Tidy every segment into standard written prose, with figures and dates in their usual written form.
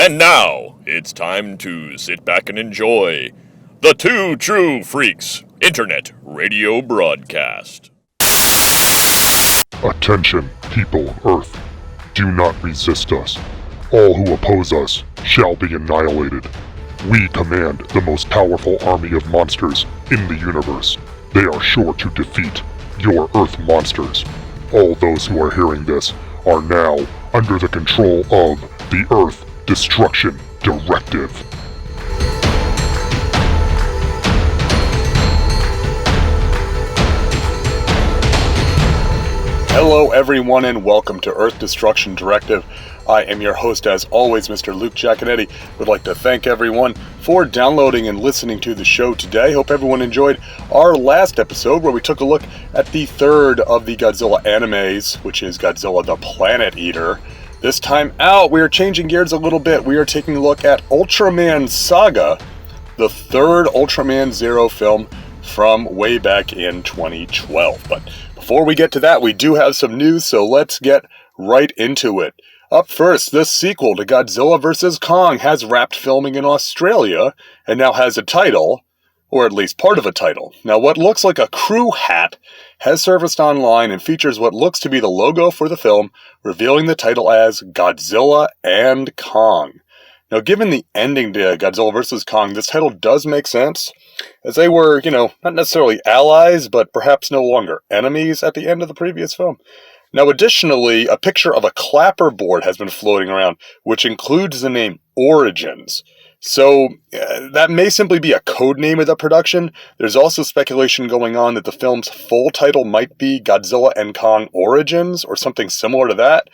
And now, it's time to sit back and enjoy the Two True Freaks Internet Radio Broadcast. Attention, people of Earth. Do not resist us. All who oppose us shall be annihilated. We command the most powerful army of monsters in the universe. They are sure to defeat your Earth monsters. All those who are hearing this are now under the control of the Earth Destruction Directive. Hello everyone and welcome to Earth Destruction Directive. I am your host as always, Mr. Luke Giaconetti. Would like to thank everyone for downloading and listening to the show today. Hope everyone enjoyed our last episode where we took a look at the third of the Godzilla animes, which is Godzilla the Planet Eater. This time out, we are changing gears a little bit. We are taking a look at Ultraman Saga, the third Ultraman Zero film from way back in 2012. But before we get to that, we do have some news, so let's get right into it. Up first, the sequel to Godzilla vs. Kong has wrapped filming in Australia and now has a title, or at least part of a title. Now, what looks like a crew hat has surfaced online and features what looks to be the logo for the film, revealing the title as Godzilla and Kong. Now, given the ending to Godzilla vs. Kong, this title does make sense, as they were, not necessarily allies, but perhaps no longer enemies at the end of the previous film. Now, additionally, a picture of a clapperboard has been floating around, which includes the name Origins. So, that may simply be a code name of the production. There's also speculation going on that the film's full title might be Godzilla and Kong Origins, or something similar to that.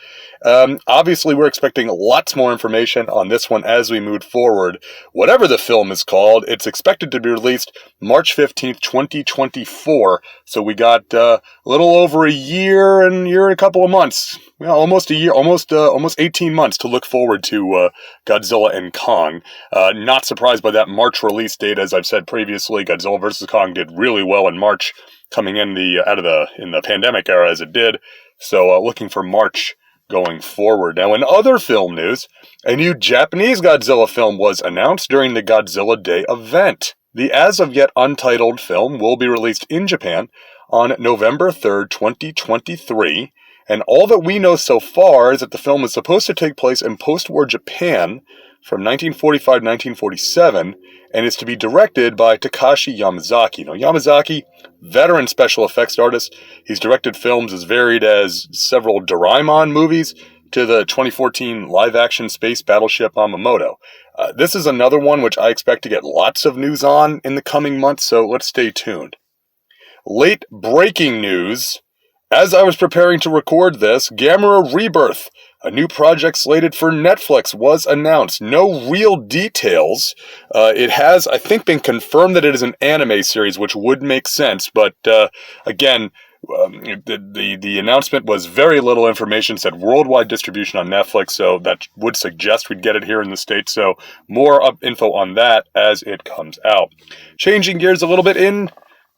Obviously, we're expecting lots more information on this one as we move forward. Whatever the film is called, it's expected to be released March 15th, 2024. So we got a little over a year and a couple of months. Well, almost a year, almost 18 months to look forward to Godzilla and Kong. Not surprised by that March release date, as I've said previously. Godzilla vs. Kong did really well in March, coming in the pandemic era as it did. So looking for March going forward. Now, in other film news, a new Japanese Godzilla film was announced during the Godzilla Day event. The as of yet untitled film will be released in Japan on November 3rd, 2023. And all that we know so far is that the film is supposed to take place in post-war Japan from 1945 to 1947, and is to be directed by Takashi Yamazaki. Now, Yamazaki, veteran special effects artist, he's directed films as varied as several Doraemon movies to the 2014 live-action space battleship Yamamoto. This is another one which I expect to get lots of news on in the coming months, so let's stay tuned. Late breaking news. As I was preparing to record this, Gamera Rebirth, a new project slated for Netflix, was announced. No real details. It has, I think, been confirmed that it is an anime series, which would make sense. But again, the announcement was very little information. Said worldwide distribution on Netflix, so that would suggest we'd get it here in the States. So more info on that as it comes out. Changing gears a little bit in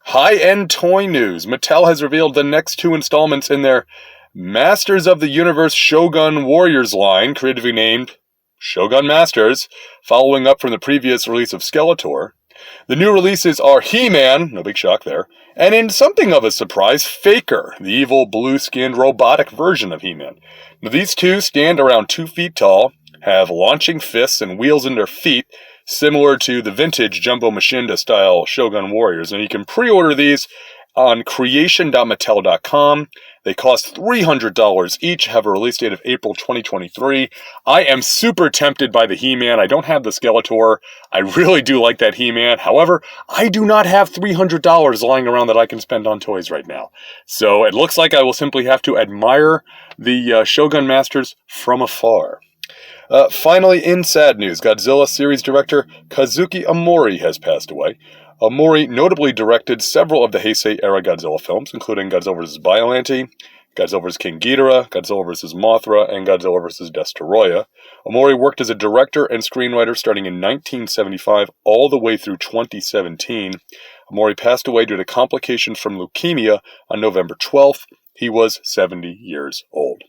high-end toy news. Mattel has revealed the next two installments in their Masters of the Universe Shogun Warriors line, creatively named Shogun Masters, following up from the previous release of Skeletor. The new releases are He-Man, no big shock there, and in something of a surprise, Faker, the evil blue-skinned robotic version of He-Man. Now, these two stand around 2 feet tall, have launching fists and wheels in their feet, similar to the vintage Jumbo Machinda-style Shogun Warriors. And you can pre-order these on creation.mattel.com. They cost $300 each, have a release date of April 2023. I am super tempted by the He-Man. I don't have the Skeletor. I really do like that He-Man. However, I do not have $300 lying around that I can spend on toys right now. So it looks like I will simply have to admire the Shogun Masters from afar. Finally, in sad news, Godzilla series director Kazuki Amori has passed away. Amori notably directed several of the Heisei-era Godzilla films, including Godzilla vs. Biollante, Godzilla vs. King Ghidorah, Godzilla vs. Mothra, and Godzilla vs. Destoroyah. Amori worked as a director and screenwriter starting in 1975 all the way through 2017. Amori passed away due to complications from leukemia on November 12th. He was 70 years old.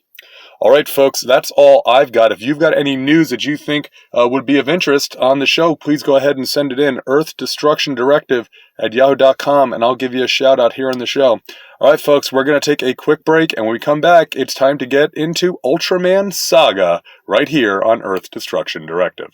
Alright folks, that's all I've got. If you've got any news that you think would be of interest on the show, please go ahead and send it in, earthdestructiondirective@yahoo.com, and I'll give you a shout out here on the show. Alright folks, we're going to take a quick break, and when we come back, it's time to get into Ultraman Saga, right here on Earth Destruction Directive.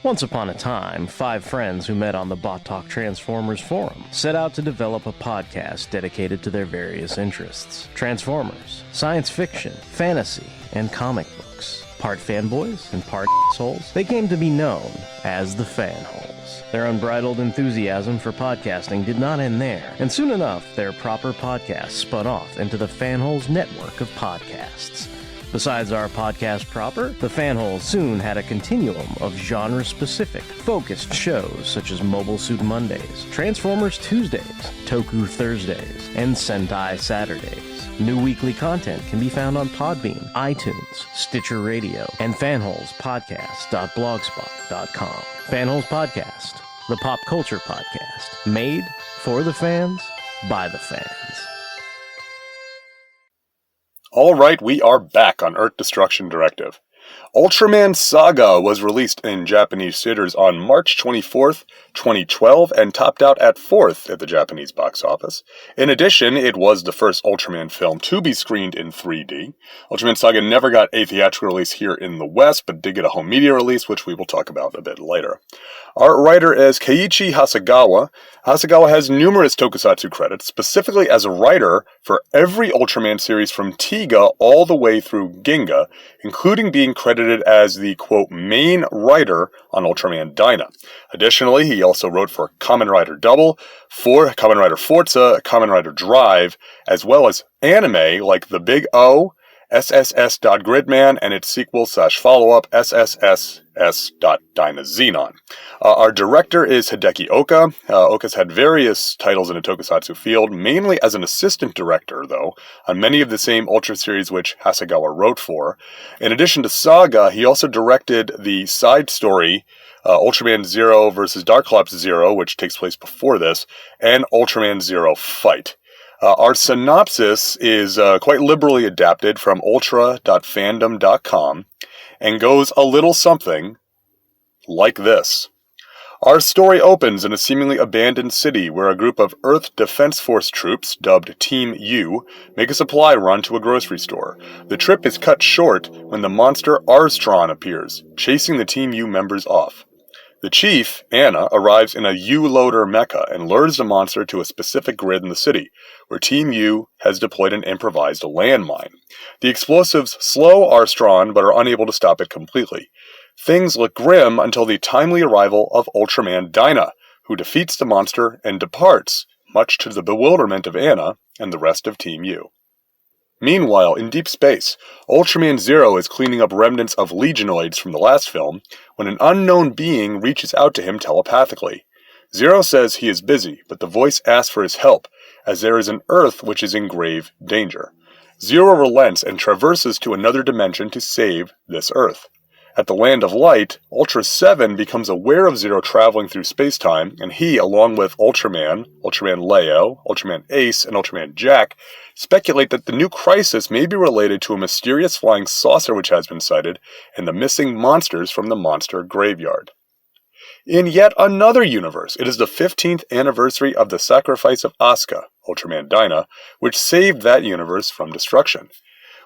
Once upon a time, 5 friends who met on the Bot Talk Transformers forum set out to develop a podcast dedicated to their various interests. Transformers, science fiction, fantasy, and comic books. Part fanboys and part assholes, they came to be known as the Fanholes. Their unbridled enthusiasm for podcasting did not end there, and soon enough, their proper podcast spun off into the Fanholes network of podcasts. Besides our podcast proper, the Fanholes soon had a continuum of genre-specific, focused shows such as Mobile Suit Mondays, Transformers Tuesdays, Toku Thursdays, and Sentai Saturdays. New weekly content can be found on Podbean, iTunes, Stitcher Radio, and fanholespodcast.blogspot.com. Fanholes Podcast, the pop culture podcast, made for the fans, by the fans. Alright, we are back on Earth Destruction Directive. Ultraman Saga was released in Japanese theaters on March 24th, 2012, and topped out at 4th at the Japanese box office. In addition, it was the first Ultraman film to be screened in 3D. Ultraman Saga never got a theatrical release here in the West, but did get a home media release, which we will talk about a bit later. Our writer is Keiichi Hasegawa. Hasegawa has numerous tokusatsu credits, specifically as a writer for every Ultraman series from Tiga all the way through Ginga, including being credited as the, quote, main writer on Ultraman Dyna. Additionally, he also wrote for Kamen Rider Double, for Kamen Rider Forza, Kamen Rider Drive, as well as anime like The Big O, SSS.Gridman, and its sequel/follow-up, SSSS.Dyna-Xenon. Our director is Hideki Oka. Oka's had various titles in the tokusatsu field, mainly as an assistant director, though, on many of the same Ultra series which Hasegawa wrote for. In addition to Saga, he also directed the side story Ultraman Zero vs. Darklops Zero, which takes place before this, and Ultraman Zero Fight. Our synopsis is quite liberally adapted from ultra.fandom.com and goes a little something like this. Our story opens in a seemingly abandoned city where a group of Earth Defense Force troops, dubbed Team U, make a supply run to a grocery store. The trip is cut short when the monster Arstron appears, chasing the Team U members off. The chief, Anna, arrives in a U-loader mecha and lures the monster to a specific grid in the city, where Team U has deployed an improvised landmine. The explosives slow Arstron, but are unable to stop it completely. Things look grim until the timely arrival of Ultraman Dyna, who defeats the monster and departs, much to the bewilderment of Anna and the rest of Team U. Meanwhile, in deep space, Ultraman Zero is cleaning up remnants of Legionoids from the last film when an unknown being reaches out to him telepathically. Zero says he is busy, but the voice asks for his help, as there is an Earth which is in grave danger. Zero relents and traverses to another dimension to save this Earth. At the Land of Light, Ultra 7 becomes aware of Zero traveling through space-time, and he, along with Ultraman, Ultraman Leo, Ultraman Ace, and Ultraman Jack, speculate that the new crisis may be related to a mysterious flying saucer which has been sighted, and the missing monsters from the monster graveyard. In yet another universe, it is the 15th anniversary of the sacrifice of Asuka, Ultraman Dyna, which saved that universe from destruction.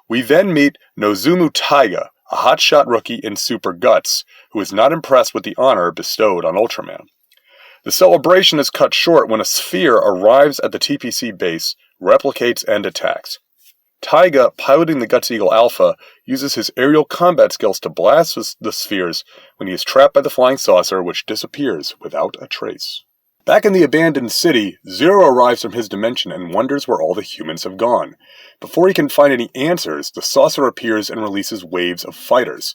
We then meet Nozumu Taiga, a hotshot rookie in Super Guts, who is not impressed with the honor bestowed on Ultraman. The celebration is cut short when a sphere arrives at the TPC base, replicates, and attacks. Taiga, piloting the Guts Eagle Alpha, uses his aerial combat skills to blast the spheres when he is trapped by the flying saucer, which disappears without a trace. Back in the abandoned city, Zero arrives from his dimension and wonders where all the humans have gone. Before he can find any answers, the saucer appears and releases waves of fighters.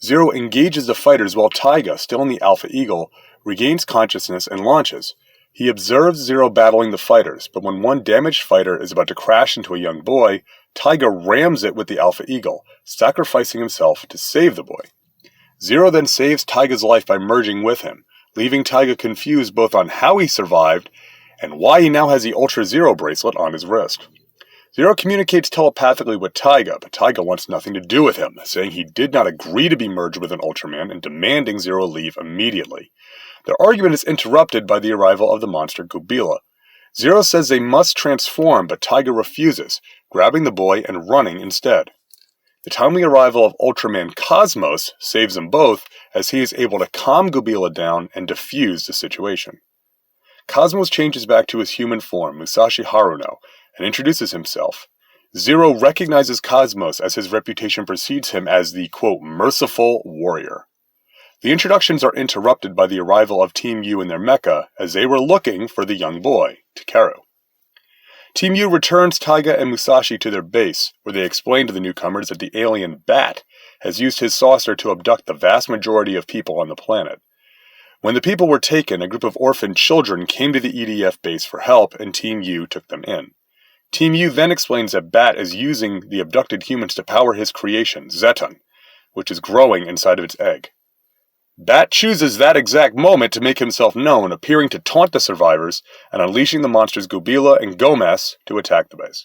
Zero engages the fighters while Taiga, still in the Alpha Eagle, regains consciousness and launches. He observes Zero battling the fighters, but when one damaged fighter is about to crash into a young boy, Taiga rams it with the Alpha Eagle, sacrificing himself to save the boy. Zero then saves Taiga's life by merging with him, leaving Taiga confused both on how he survived and why he now has the Ultra Zero bracelet on his wrist. Zero communicates telepathically with Taiga, but Taiga wants nothing to do with him, saying he did not agree to be merged with an Ultraman and demanding Zero leave immediately. Their argument is interrupted by the arrival of the monster Gubila. Zero says they must transform, but Taiga refuses, grabbing the boy and running instead. The timely arrival of Ultraman Cosmos saves them both, as he is able to calm Gubila down and defuse the situation. Cosmos changes back to his human form, Musashi Haruno, and introduces himself. Zero recognizes Cosmos as his reputation precedes him as the, quote, merciful warrior. The introductions are interrupted by the arrival of Team U and their mecha, as they were looking for the young boy, Takeru. Team U returns Taiga and Musashi to their base, where they explain to the newcomers that the alien Bat has used his saucer to abduct the vast majority of people on the planet. When the people were taken, a group of orphaned children came to the EDF base for help, and Team U took them in. Team U then explains that Bat is using the abducted humans to power his creation, Zeton, which is growing inside of its egg. Bat chooses that exact moment to make himself known, appearing to taunt the survivors and unleashing the monsters Gubila and Gomez to attack the base.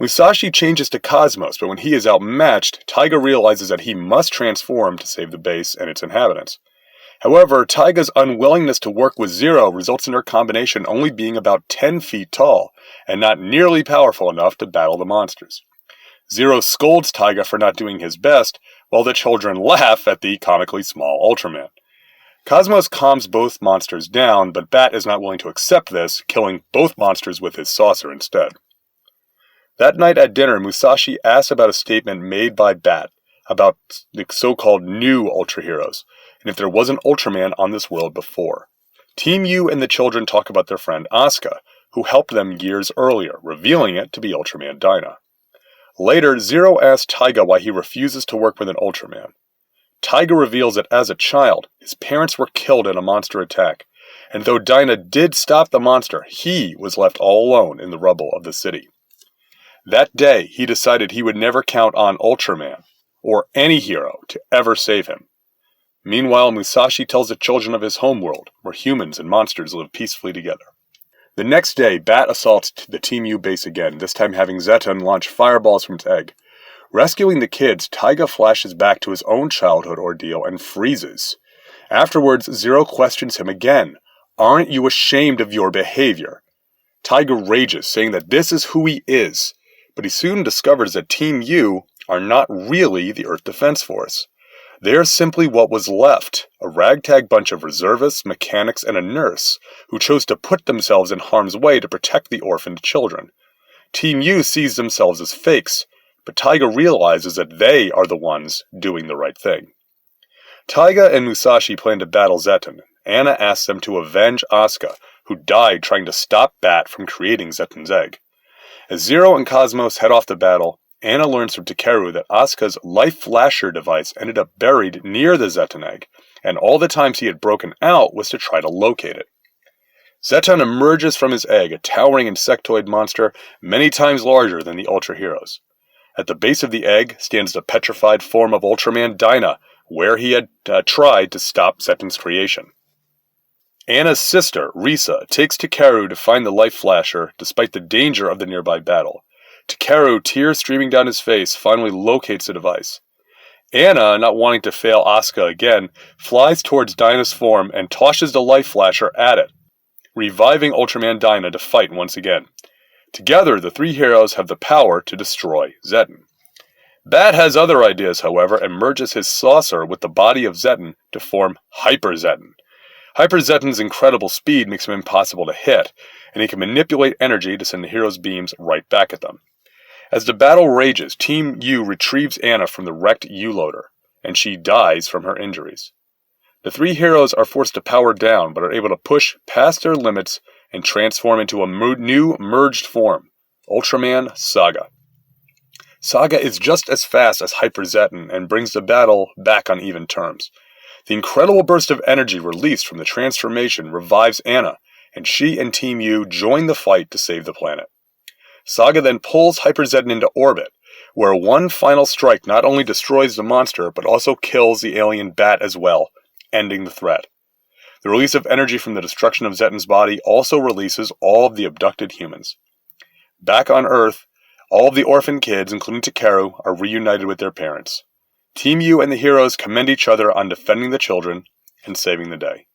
Musashi changes to Cosmos, but when he is outmatched, Taiga realizes that he must transform to save the base and its inhabitants. However, Taiga's unwillingness to work with Zero results in their combination only being about 10 feet tall, and not nearly powerful enough to battle the monsters. Zero scolds Taiga for not doing his best, while the children laugh at the comically small Ultraman. Cosmos calms both monsters down, but Bat is not willing to accept this, killing both monsters with his saucer instead. That night at dinner, Musashi asks about a statement made by Bat about the so-called new Ultra Heroes, and if there was an Ultraman on this world before. Team U and the children talk about their friend Asuka, who helped them years earlier, revealing it to be Ultraman Dyna. Later, Zero asks Taiga why he refuses to work with an Ultraman. Taiga reveals that as a child, his parents were killed in a monster attack, and though Dyna did stop the monster, he was left all alone in the rubble of the city. That day, he decided he would never count on Ultraman, or any hero, to ever save him. Meanwhile, Musashi tells the children of his homeworld, where humans and monsters live peacefully together. The next day, Bat assaults the Team U base again, this time having Zeton launch fireballs from its egg. Rescuing the kids, Taiga flashes back to his own childhood ordeal and freezes. Afterwards, Zero questions him again. Aren't you ashamed of your behavior? Taiga rages, saying that this is who he is, but he soon discovers that Team U are not really the Earth Defense Force. They are simply what was left, a ragtag bunch of reservists, mechanics, and a nurse, who chose to put themselves in harm's way to protect the orphaned children. Team U sees themselves as fakes, but Taiga realizes that they are the ones doing the right thing. Taiga and Musashi plan to battle Zeton. Anna asks them to avenge Asuka, who died trying to stop Bat from creating Zeton's egg. As Zero and Cosmos head off to battle, Anna learns from Takeru that Asuka's life flasher device ended up buried near the Zeton egg, and all the times he had broken out was to try to locate it. Zeton emerges from his egg, a towering insectoid monster many times larger than the Ultra Heroes. At the base of the egg stands the petrified form of Ultraman Dyna, where he had tried to stop Zeton's creation. Anna's sister, Risa, takes Takeru to find the life flasher despite the danger of the nearby battle. Takeru, tears streaming down his face, finally locates the device. Anna, not wanting to fail Asuka again, flies towards Dyna's form and tosses the life flasher at it, reviving Ultraman Dyna to fight once again. Together, the three heroes have the power to destroy Zeton. Bat has other ideas, however, and merges his saucer with the body of Zeton to form Hyper Zeton. Hyper Zeton's incredible speed makes him impossible to hit, and he can manipulate energy to send the heroes' beams right back at them. As the battle rages, Team U retrieves Anna from the wrecked U-loader, and she dies from her injuries. The three heroes are forced to power down, but are able to push past their limits and transform into a new merged form, Ultraman Saga. Saga is just as fast as Hyper Zeton and brings the battle back on even terms. The incredible burst of energy released from the transformation revives Anna, and she and Team U join the fight to save the planet. Saga then pulls Hyper Zeton into orbit, where one final strike not only destroys the monster, but also kills the alien Bat as well, ending the threat. The release of energy from the destruction of Zettan's body also releases all of the abducted humans. Back on Earth, all of the orphan kids, including Takeru, are reunited with their parents. Team U and the heroes commend each other on defending the children and saving the day.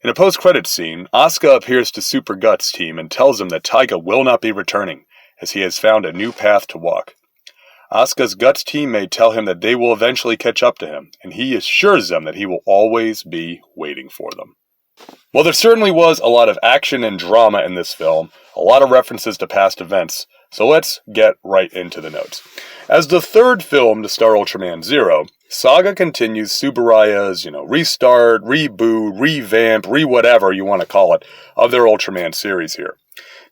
In a post-credits scene, Asuka appears to Super Guts' team and tells them that Taiga will not be returning, as he has found a new path to walk. Asuka's Guts team may tell him that they will eventually catch up to him, and he assures them that he will always be waiting for them. Well, there certainly was a lot of action and drama in this film, a lot of references to past events, so let's get right into the notes. As the third film to star Ultraman Zero, Saga continues Tsuburaya's, restart, reboot, revamp, re-whatever you want to call it, of their Ultraman series here.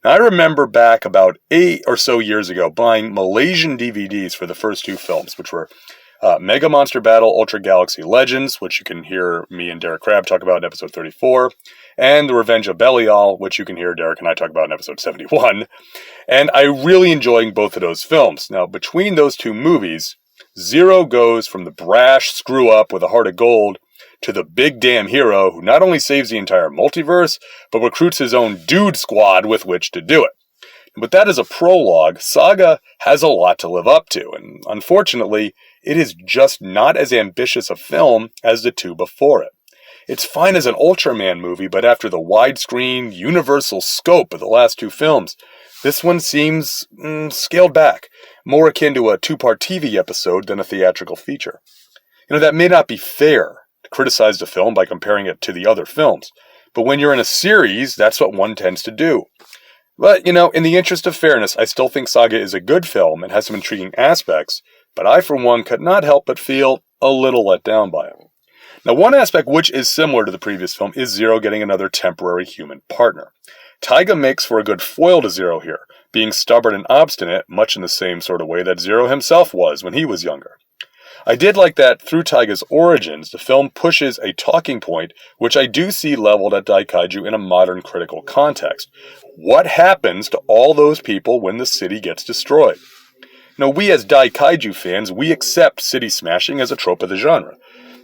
Now, I remember back about 8 or so years ago buying Malaysian DVDs for the first two films, which were Mega Monster Battle Ultra Galaxy Legends, which you can hear me and Derek Crabb talk about in episode 34, and The Revenge of Belial, which you can hear Derek and I talk about in episode 71. And I really enjoyed both of those films. Now, between those two movies, Zero goes from the brash screw-up with a heart of gold to the big damn hero who not only saves the entire multiverse, but recruits his own dude squad with which to do it. But that is a prologue. Saga has a lot to live up to, and unfortunately, it is just not as ambitious a film as the two before it. It's fine as an Ultraman movie, but after the widescreen, universal scope of the last two films, this one seems scaled back, more akin to a 2-part TV episode than a theatrical feature. That may not be fair to criticize the film by comparing it to the other films, but when you're in a series, that's what one tends to do. But, in the interest of fairness, I still think Saga is a good film and has some intriguing aspects, but I, for one, could not help but feel a little let down by it. Now, one aspect which is similar to the previous film is Zero getting another temporary human partner. Taiga makes for a good foil to Zero here, being stubborn and obstinate, much in the same sort of way that Zero himself was when he was younger. I did like that through Taiga's origins, the film pushes a talking point which I do see leveled at Daikaiju in a modern critical context. What happens to all those people when the city gets destroyed? Now, we as Daikaiju fans, we accept city smashing as a trope of the genre.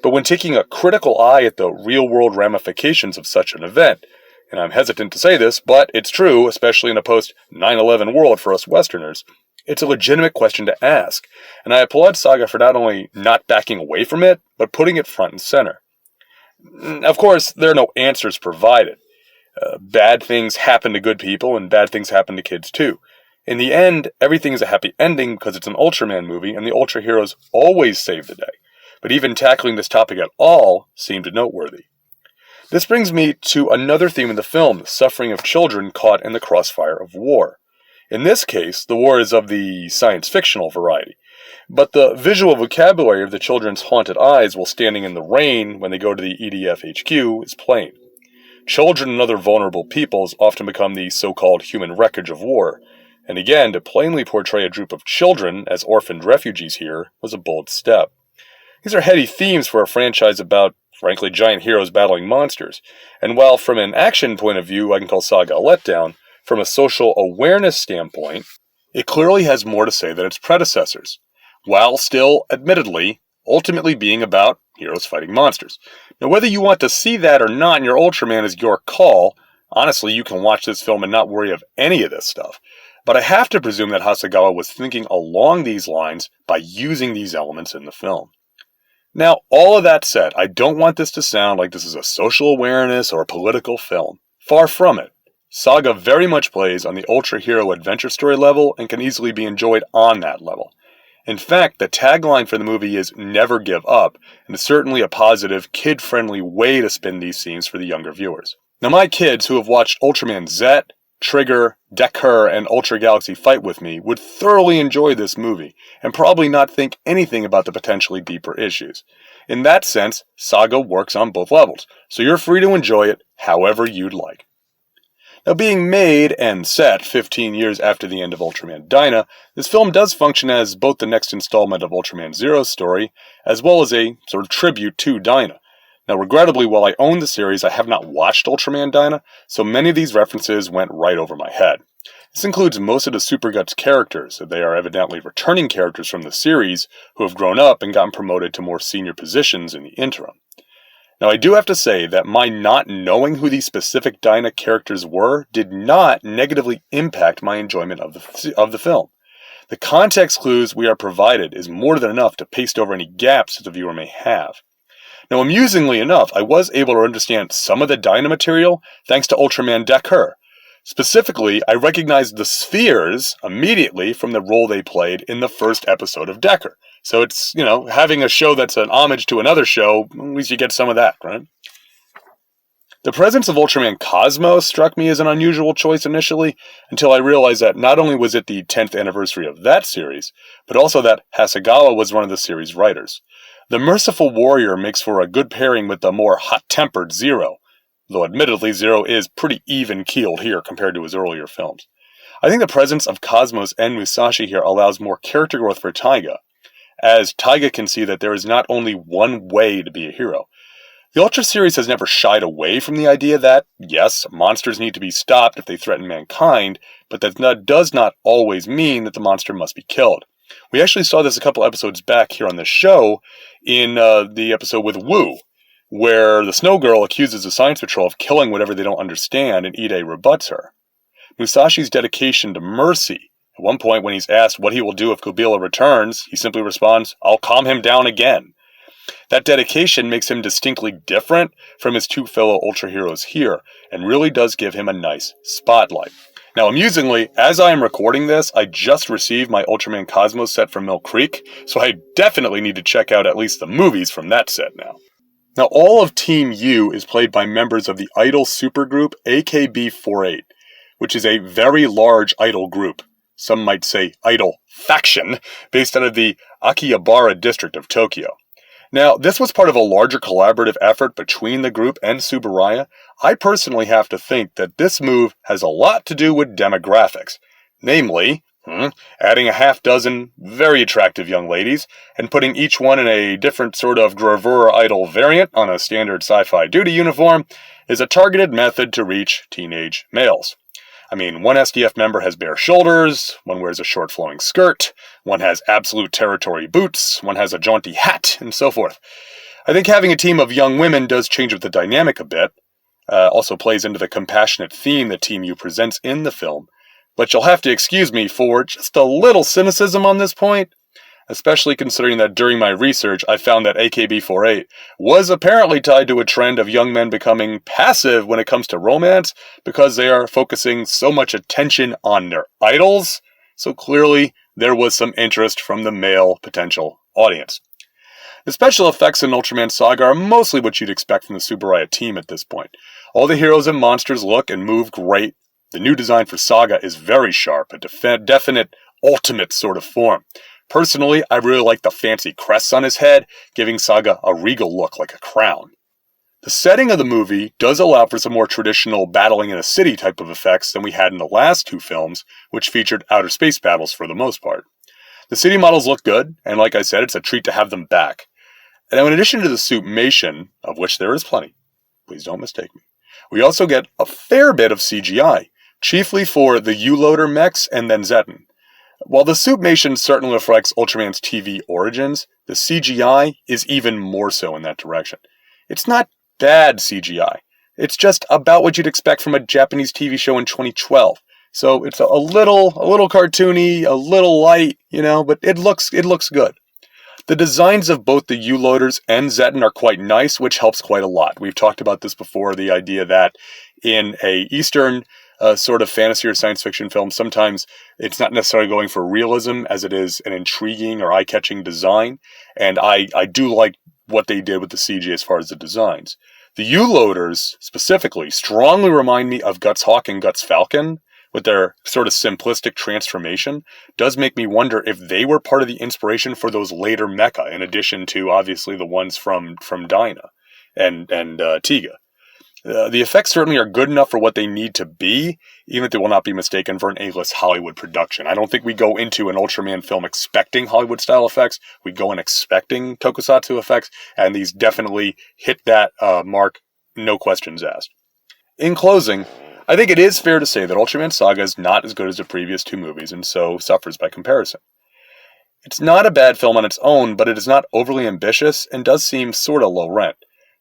But when taking a critical eye at the real-world ramifications of such an event, and I'm hesitant to say this, but it's true, especially in a post-9/11 world for us Westerners, it's a legitimate question to ask, and I applaud Saga for not only not backing away from it, but putting it front and center. Of course, there are no answers provided. Bad things happen to good people, and bad things happen to kids too. In the end, everything is a happy ending because it's an Ultraman movie, and the Ultra heroes always save the day. But even tackling this topic at all seemed noteworthy. This brings me to another theme in the film, the suffering of children caught in the crossfire of war. In this case, the war is of the science-fictional variety, but the visual vocabulary of the children's haunted eyes while standing in the rain when they go to the EDF HQ is plain. Children and other vulnerable peoples often become the so-called human wreckage of war, and again, to plainly portray a group of children as orphaned refugees here was a bold step. These are heady themes for a franchise about, frankly, giant heroes battling monsters, and while from an action point of view I can call Saga a letdown, from a social awareness standpoint, it clearly has more to say than its predecessors, while still, admittedly, ultimately being about heroes fighting monsters. Now, whether you want to see that or not in your Ultraman is your call. Honestly, you can watch this film and not worry of any of this stuff. But I have to presume that Hasegawa was thinking along these lines by using these elements in the film. Now, all of that said, I don't want this to sound like this is a social awareness or a political film. Far from it. Saga very much plays on the Ultra Hero adventure story level and can easily be enjoyed on that level. In fact, the tagline for the movie is never give up, and it's certainly a positive, kid-friendly way to spin these scenes for the younger viewers. Now, my kids who have watched Ultraman Z, Trigger, Decker, and Ultra Galaxy fight with me would thoroughly enjoy this movie, and probably not think anything about the potentially deeper issues. In that sense, Saga works on both levels, so you're free to enjoy it however you'd like. Now, being made and set 15 years after the end of Ultraman Dyna, this film does function as both the next installment of Ultraman Zero's story, as well as a sort of tribute to Dyna. Now, regrettably, while I own the series, I have not watched Ultraman Dyna, so many of these references went right over my head. This includes most of the Super Guts characters. They are evidently returning characters from the series who have grown up and gotten promoted to more senior positions in the interim. Now, I do have to say that my not knowing who these specific Dyna characters were did not negatively impact my enjoyment of the film. The context clues we are provided is more than enough to paste over any gaps that the viewer may have. Now, amusingly enough, I was able to understand some of the Dyna material thanks to Ultraman Decker. Specifically, I recognized the spheres immediately from the role they played in the first episode of Decker. So it's, having a show that's an homage to another show, at least you get some of that, right? The presence of Ultraman Cosmos struck me as an unusual choice initially, until I realized that not only was it the 10th anniversary of that series, but also that Hasegawa was one of the series' writers. The Merciful Warrior makes for a good pairing with the more hot-tempered Zero, though admittedly Zero is pretty even-keeled here compared to his earlier films. I think the presence of Cosmos and Musashi here allows more character growth for Taiga, as Taiga can see that there is not only one way to be a hero. The Ultra series has never shied away from the idea that, yes, monsters need to be stopped if they threaten mankind, but that does not always mean that the monster must be killed. We actually saw this a couple episodes back here on the show in the episode with Wu, where the Snow Girl accuses the Science Patrol of killing whatever they don't understand, and Ide rebuts her. Musashi's dedication to mercy. At one point, when he's asked what he will do if Kubila returns, he simply responds, "I'll calm him down again." That dedication makes him distinctly different from his two fellow Ultra heroes here, and really does give him a nice spotlight. Now, amusingly, as I am recording this, I just received my Ultraman Cosmos set from Mill Creek, so I definitely need to check out at least the movies from that set now. Now, all of Team U is played by members of the idol supergroup AKB48, which is a very large idol group. Some might say idol faction, based out of the Akihabara district of Tokyo. Now, this was part of a larger collaborative effort between the group and Tsuburaya. I personally have to think that this move has a lot to do with demographics. Namely, adding a half dozen very attractive young ladies and putting each one in a different sort of gravure idol variant on a standard sci-fi duty uniform is a targeted method to reach teenage males. I mean, one SDF member has bare shoulders, one wears a short flowing skirt, one has absolute territory boots, one has a jaunty hat, and so forth. I think having a team of young women does change up the dynamic a bit, also plays into the compassionate theme that Team U presents in the film, but you'll have to excuse me for just a little cynicism on this point, especially considering that during my research I found that AKB48 was apparently tied to a trend of young men becoming passive when it comes to romance because they are focusing so much attention on their idols, so clearly there was some interest from the male potential audience. The special effects in Ultraman Saga are mostly what you'd expect from the Tsuburaya team at this point. All the heroes and monsters look and move great. The new design for Saga is very sharp, a definite ultimate sort of form. Personally, I really like the fancy crests on his head, giving Saga a regal look like a crown. The setting of the movie does allow for some more traditional battling in a city type of effects than we had in the last two films, which featured outer space battles for the most part. The city models look good, and like I said, it's a treat to have them back. Now, in addition to the suitmation, of which there is plenty, please don't mistake me, we also get a fair bit of CGI, chiefly for the U-Loader mechs and then Zetten. While the suitmation certainly reflects Ultraman's TV origins, the CGI is even more so in that direction. It's not bad CGI. It's just about what you'd expect from a Japanese TV show in 2012. So it's a little cartoony, a little light, but it looks good. The designs of both the U-Loaders and Zetten are quite nice, which helps quite a lot. We've talked about this before, the idea that in a Eastern sort of fantasy or science fiction film, sometimes it's not necessarily going for realism as it is an intriguing or eye-catching design, and I do like what they did with the CG as far as the designs. The U-Loaders, specifically, strongly remind me of Guts Hawk and Guts Falcon, with their sort of simplistic transformation. Does make me wonder if they were part of the inspiration for those later mecha, in addition to, obviously, the ones from Dyna and Tiga. The effects certainly are good enough for what they need to be, even if they will not be mistaken for an A-list Hollywood production. I don't think we go into an Ultraman film expecting Hollywood-style effects. We go in expecting tokusatsu effects, and these definitely hit that mark, no questions asked. In closing, I think it is fair to say that Ultraman Saga is not as good as the previous two movies, and so suffers by comparison. It's not a bad film on its own, but it is not overly ambitious and does seem sort of low rent.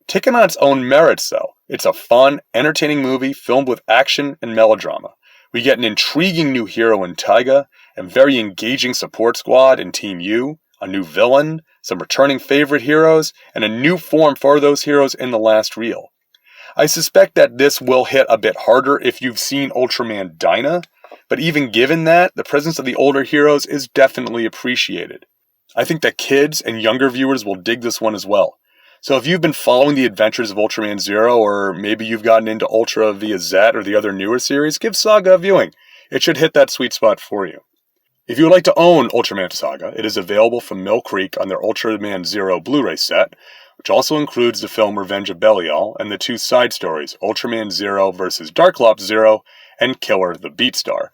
Taken on its own merits, though, it's a fun, entertaining movie filmed with action and melodrama. We get an intriguing new hero in Taiga, a very engaging support squad in Team U, a new villain, some returning favorite heroes, and a new form for those heroes in the last reel. I suspect that this will hit a bit harder if you've seen Ultraman Dyna, but even given that, the presence of the older heroes is definitely appreciated. I think that kids and younger viewers will dig this one as well. So if you've been following the adventures of Ultraman Zero, or maybe you've gotten into Ultra via Z or the other newer series, give Saga a viewing. It should hit that sweet spot for you. If you would like to own Ultraman Saga, it is available from Mill Creek on their Ultraman Zero Blu-ray set, which also includes the film Revenge of Belial and the two side stories, Ultraman Zero vs. Darklops Zero and Killer the Beatstar.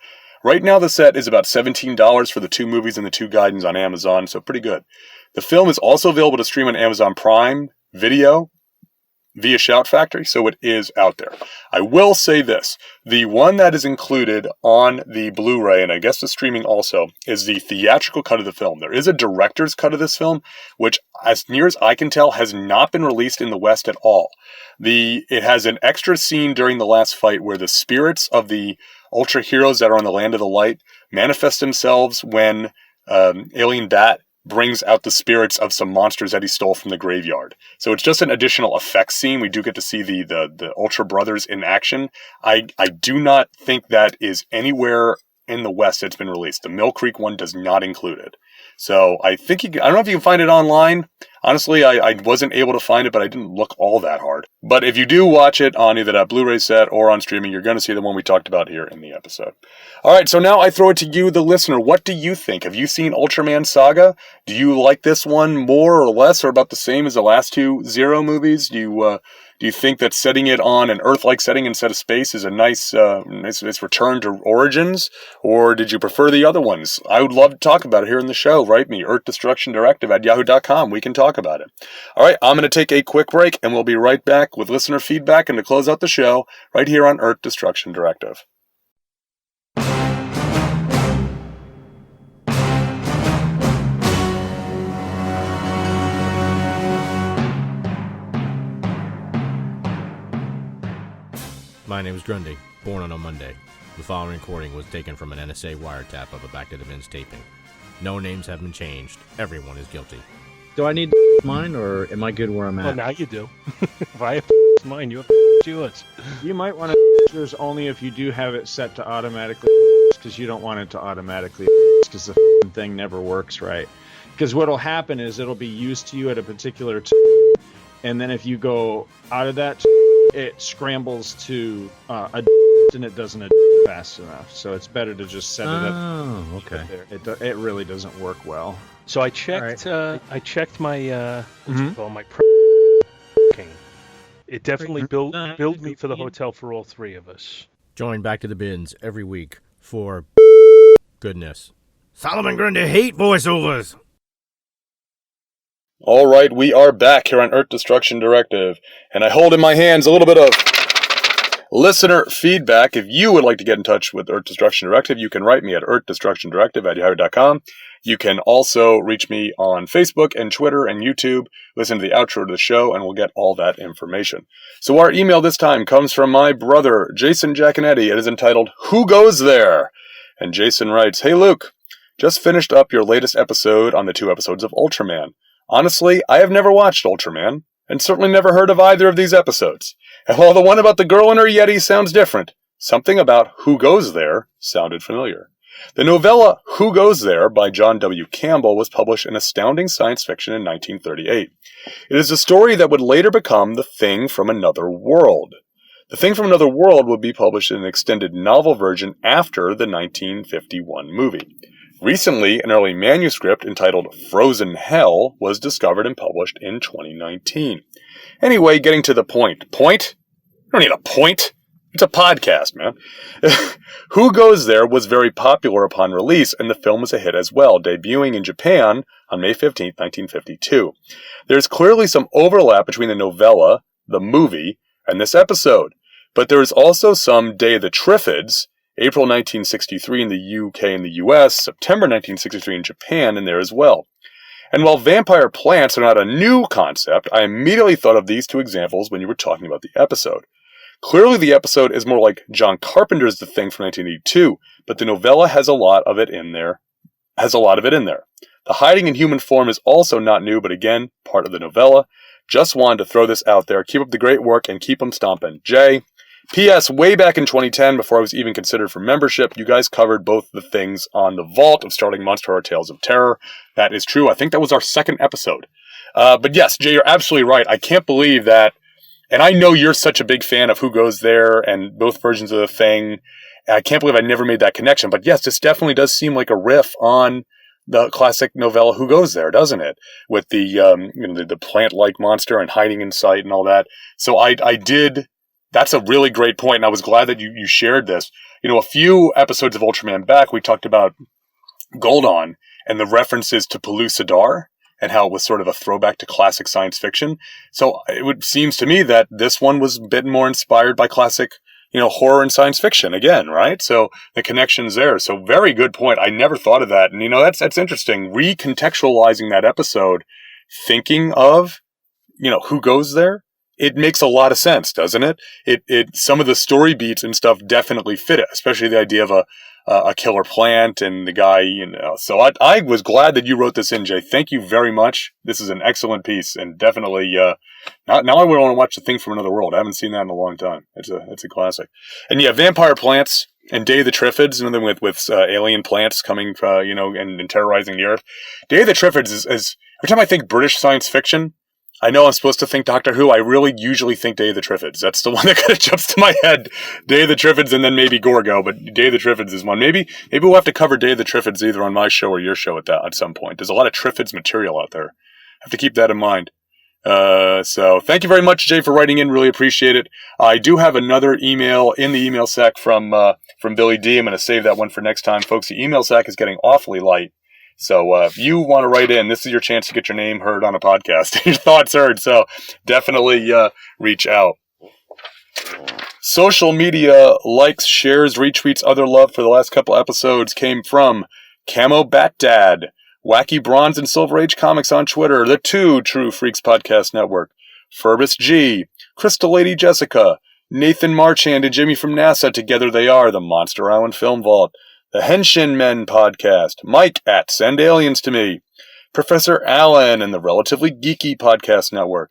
Right now the set is about $17 for the two movies and the two guidons on Amazon, so pretty good. The film is also available to stream on Amazon Prime Video via Shout Factory, so it is out there. I will say this, the one that is included on the Blu-ray, and I guess the streaming also, is the theatrical cut of the film. There is a director's cut of this film, which, as near as I can tell, has not been released in the West at all. It has an extra scene during the last fight where the spirits of the Ultra heroes that are on the Land of the Light manifest themselves when Alien Bat brings out the spirits of some monsters that he stole from the graveyard. So it's just an additional effects scene. We do get to see the Ultra Brothers in action. I do not think that is anywhere in the West that's been released. The Mill Creek one does not include it. So I think I don't know if you can find it online. Honestly, I wasn't able to find it, but I didn't look all that hard. But if you do watch it on either that Blu-ray set or on streaming, you're going to see the one we talked about here in the episode. All right, so now I throw it to you, the listener. What do you think? Have you seen Ultraman Saga? Do you like this one more or less or about the same as the last two Zero movies? Do you think that setting it on an Earth-like setting instead of space is a nice return to origins? Or did you prefer the other ones? I would love to talk about it here in the show. Write me, earthdestructiondirective@yahoo.com. We can talk about it. All right, I'm going to take a quick break, and we'll be right back with listener feedback and to close out the show right here on Earth Destruction Directive. My name is Grundy, born on a Monday. The following recording was taken from an NSA wiretap of a Back to the Bins taping. No names have been changed. Everyone is guilty. Do I need to mine, or am I good where I'm at? Well, now you do. If I have mine, you have yours. You might want to yours only if you do have it set to automatically, because you don't want it to automatically, because the thing never works right. Because what'll happen is it'll be used to you at a particular and then if you go out of that, it scrambles to and it doesn't fast enough. So it's better to just set it up. Oh, okay. It really doesn't work well. So I checked. Right. I checked my my cane. It definitely billed me for the hotel for all three of us. Join Back to the Bins every week for goodness. Solomon Grundy hate voiceovers. All right, we are back here on Earth Destruction Directive, and I hold in my hands a little bit of listener feedback. If you would like to get in touch with Earth Destruction Directive, you can write me at earthdestructiondirective@yahoo.com. You can also reach me on Facebook and Twitter and YouTube. Listen to the outro to the show, and we'll get all that information. So our email this time comes from my brother, Jason Giaconetti. It is entitled, Who Goes There? And Jason writes, Hey Luke, just finished up your latest episode on the 2 episodes of Ultraman. Honestly, I have never watched Ultraman, and certainly never heard of either of these episodes. And while the one about the girl and her Yeti sounds different, something about Who Goes There sounded familiar. The novella Who Goes There by John W. Campbell was published in Astounding Science Fiction in 1938. It is a story that would later become The Thing from Another World. The Thing from Another World would be published in an extended novel version after the 1951 movie. Recently, an early manuscript entitled Frozen Hell was discovered and published in 2019. Anyway, getting to the point. Point? You don't need a point. It's a podcast, man. Who Goes There was very popular upon release, and the film was a hit as well, debuting in Japan on May 15, 1952. There's clearly some overlap between the novella, the movie, and this episode, but there is also some Day of the Triffids, April 1963 in the UK and the US, September 1963 in Japan, in there as well. And while vampire plants are not a new concept, I immediately thought of these two examples when you were talking about the episode. Clearly the episode is more like John Carpenter's The Thing from 1982, but the novella has a lot of it in there. The hiding in human form is also not new, but again, part of the novella. Just wanted to throw this out there. Keep up the great work and keep them stomping. Jay. P.S. Way back in 2010, before I was even considered for membership, you guys covered both the things on the vault of starting Monster Horror Tales of Terror. That is true. I think that was our second episode. But yes, Jay, you're absolutely right. I can't believe that. And I know you're such a big fan of Who Goes There and both versions of the thing. And I can't believe I never made that connection. But yes, this definitely does seem like a riff on the classic novella Who Goes There, doesn't it? With the the plant-like monster and hiding in sight and all that. So I did. That's a really great point, and I was glad that you shared this. A few episodes of Ultraman back, we talked about Goldon and the references to Pellucidar and how it was sort of a throwback to classic science fiction. So seems to me that this one was a bit more inspired by classic, horror and science fiction again, right? So the connection's there. So very good point. I never thought of that. And, that's interesting. Recontextualizing that episode, thinking of, Who Goes There? It makes a lot of sense, doesn't it? It some of the story beats and stuff definitely fit it, especially the idea of a killer plant and the guy, So I was glad that you wrote this in, Jay. Thank you very much. This is an excellent piece, and definitely now I would want to watch The Thing from Another World. I haven't seen that in a long time. It's a classic. And yeah, vampire plants and Day of the Triffids, and then with alien plants coming, and terrorizing the Earth. Day of the Triffids is every time I think British science fiction. I know I'm supposed to think Doctor Who. I really usually think Day of the Triffids. That's the one that kind of jumps to my head. Day of the Triffids and then maybe Gorgo, but Day of the Triffids is one. Maybe we'll have to cover Day of the Triffids either on my show or your show at some point. There's a lot of Triffids material out there. I have to keep that in mind. So thank you very much, Jay, for writing in. Really appreciate it. I do have another email in the email sack from Billy D. I'm going to save that one for next time, folks. The email sack is getting awfully light. So if you want to write in, this is your chance to get your name heard on a podcast, your thoughts heard. So definitely reach out. Social media likes, shares, retweets, other love for the last couple episodes came from Camo Bat Dad, Wacky Bronze and Silver Age Comics on Twitter, the Two True Freaks Podcast Network, Furbus G, Crystal Lady Jessica, Nathan Marchand and Jimmy from NASA. Together they are the Monster Island Film Vault. The Henshin Men Podcast, Mike at Send Aliens to Me, Professor Allen and the Relatively Geeky Podcast Network,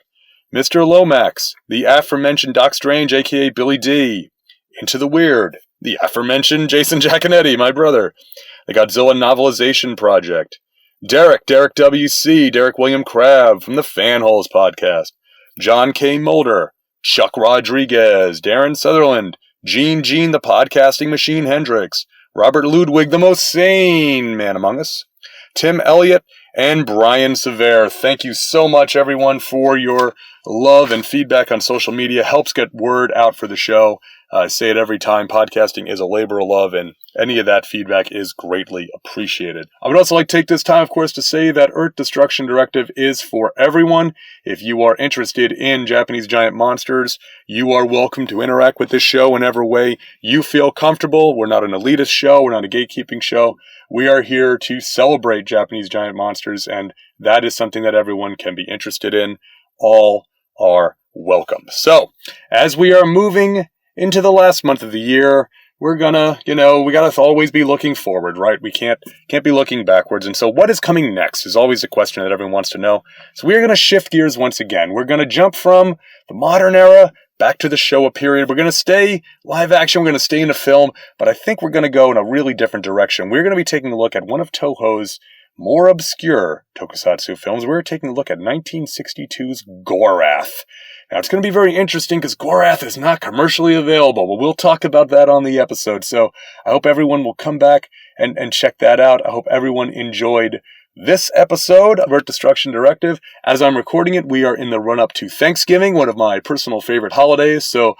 Mr. Lomax, the aforementioned Doc Strange, aka Billy D, Into the Weird, the aforementioned Jason Giaconetti, my brother, the Godzilla Novelization Project, Derek WC, Derek William Crabb from the Fanholes Podcast, John K. Mulder, Chuck Rodriguez, Darren Sutherland, Gene the Podcasting Machine Hendricks, Robert Ludwig, the most sane man among us, Tim Elliott, and Brian Sever. Thank you so much, everyone, for your love and feedback on social media. Helps get word out for the show. I say it every time. Podcasting is a labor of love, and any of that feedback is greatly appreciated. I would also like to take this time, of course, to say that Earth Destruction Directive is for everyone. If you are interested in Japanese giant monsters, you are welcome to interact with this show in whatever way you feel comfortable. We're not an elitist show. We're not a gatekeeping show. We are here to celebrate Japanese giant monsters, and that is something that everyone can be interested in. All are welcome. So, as we are moving into the last month of the year, we're gonna, we gotta always be looking forward, right? We can't be looking backwards. And so what is coming next is always a question that everyone wants to know. So we're gonna shift gears once again. We're gonna jump from the modern era back to the Showa period. We're gonna stay live action. We're gonna stay in the film, but I think we're gonna go in a really different direction. We're gonna be taking a look at one of Toho's more obscure tokusatsu films. We're taking a look at 1962's Gorath. Now, it's going to be very interesting because Gorath is not commercially available, but we'll talk about that on the episode. So I hope everyone will come back and check that out. I hope everyone enjoyed this episode of Earth Destruction Directive. As I'm recording it, we are in the run-up to Thanksgiving, one of my personal favorite holidays. So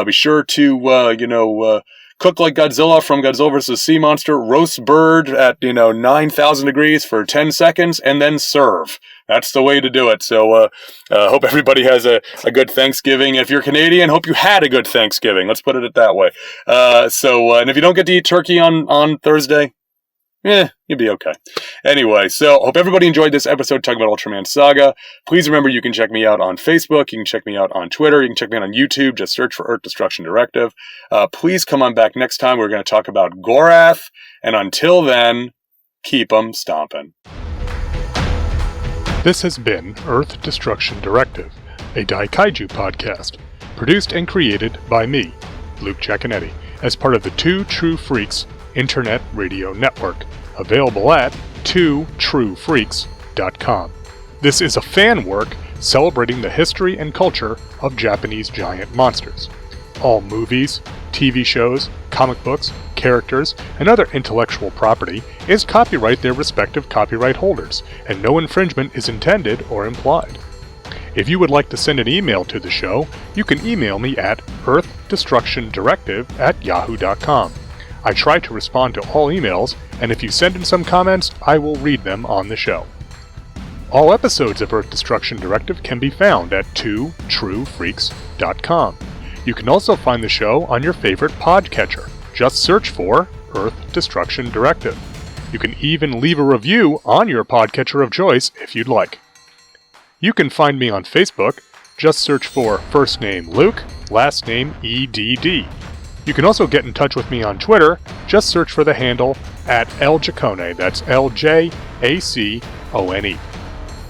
be sure to, cook like Godzilla from Godzilla vs. Sea Monster, roast bird at, 9,000 degrees for 10 seconds, and then serve. That's the way to do it. So hope everybody has a good Thanksgiving. If you're Canadian, hope you had a good Thanksgiving. Let's put it that way. And if you don't get to eat turkey on Thursday, you'd be okay. Anyway, so hope everybody enjoyed this episode talking about Ultraman Saga. Please remember you can check me out on Facebook, you can check me out on Twitter, you can check me out on YouTube, just search for Earth Destruction Directive. Please come on back next time. We're going to talk about Gorath, and until then, keep 'em stomping. This has been Earth Destruction Directive, a Daikaiju podcast, produced and created by me, Luke Giaconetti, as part of the Two True Freaks Internet Radio Network, available at twotruefreaks.com. This is a fan work celebrating the history and culture of Japanese giant monsters. All movies, TV shows, comic books, characters, and other intellectual property is copyright their respective copyright holders, and no infringement is intended or implied. If you would like to send an email to the show, you can email me at earthdestructiondirective@yahoo.com. I try to respond to all emails, and if you send in some comments, I will read them on the show. All episodes of Earth Destruction Directive can be found at twotruefreaks.com. You can also find the show on your favorite podcatcher. Just search for Earth Destruction Directive. You can even leave a review on your podcatcher of choice if you'd like. You can find me on Facebook. Just search for first name Luke, last name EDD. You can also get in touch with me on Twitter. Just search for the handle @LJacone. That's LJACONE.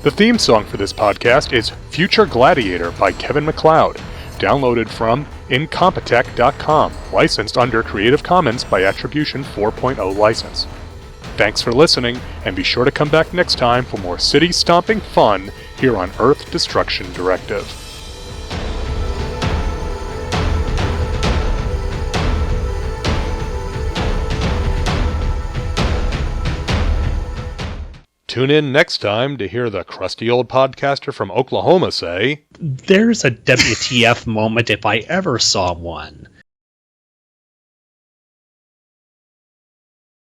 The theme song for this podcast is Future Gladiator by Kevin MacLeod, downloaded from Incompetech.com, licensed under Creative Commons by Attribution 4.0 license. Thanks for listening, and be sure to come back next time for more city-stomping fun here on Earth Destruction Directive. Tune in next time to hear the crusty old podcaster from Oklahoma say, There's a WTF moment if I ever saw one.